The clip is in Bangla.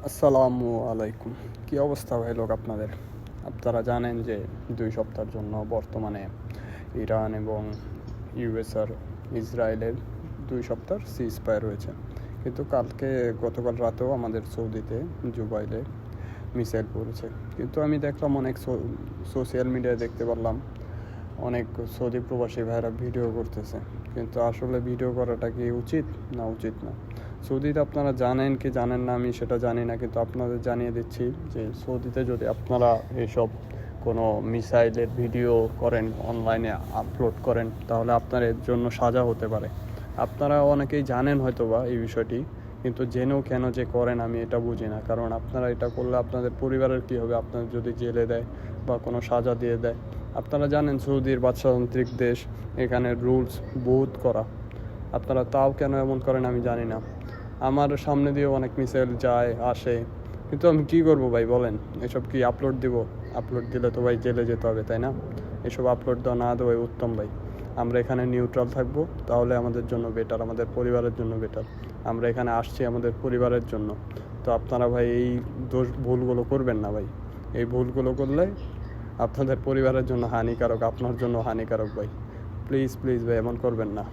আসসালামু আলাইকুম। কী অবস্থা ভাই লোক আপনাদের? আপনারা জানেন যে 2 সপ্তাহের জন্য বর্তমানে ইরান এবং ইউএস আর ইসরায়েলের 2 সপ্তাহের সিজ ফায়ার রয়েছে। কিন্তু গতকাল রাতেও আমাদের সৌদিতে জুবাইলে মিসাইল পড়েছে। কিন্তু আমি দেখলাম অনেক সোশ্যাল মিডিয়ায় দেখতে পারলাম অনেক সৌদি প্রবাসী ভাইরা ভিডিও করতেছে, কিন্তু আসলে ভিডিও করাটা কি উচিত না উচিত না? সৌদিতে আপনারা জানেন কি জানেন না আমি সেটা জানি না, কিন্তু আপনাদের জানিয়ে দিচ্ছি যে সৌদিতে যদি আপনারা এসব কোনো মিসাইলের ভিডিও করেন, অনলাইনে আপলোড করেন, তাহলে আপনার এর জন্য সাজা হতে পারে। আপনারা অনেকেই জানেন হয়তো বা এই বিষয়টি, কিন্তু জেনেও কেন যে করেন আমি এটা বুঝি না। কারণ আপনারা এটা করলে আপনাদের পরিবারের কী হবে? আপনাদের যদি জেলে দেয় বা কোনো সাজা দিয়ে দেয়। আপনারা জানেন সৌদির বাদশাহতান্ত্রিক দেশ, এখানে রুলস বহুত করা। আপনারা তাও কেন এমন করেন আমি জানি না। আমার সামনে দিয়েও অনেক মিসাইল যায় আসে, কিন্তু আমি কী করবো ভাই বলেন? এসব কি আপলোড দিব? আপলোড দিলে তো ভাই জেলে যেতে হবে, তাই না? এসব আপলোড দেওয়া না দেওয়াই উত্তম ভাই। আমরা এখানে নিউট্রাল থাকবো, তাহলে আমাদের জন্য বেটার, আমাদের পরিবারের জন্য বেটার। আমরা এখানে আসছি আমাদের পরিবারের জন্য। তো আপনারা ভাই এই ভুলগুলো করবেন না ভাই। এই ভুলগুলো করলে আপনাদের পরিবারের জন্য হানিকারক, আপনার জন্য হানিকারক ভাই। প্লিজ প্লিজ ভাই এমন করবেন না।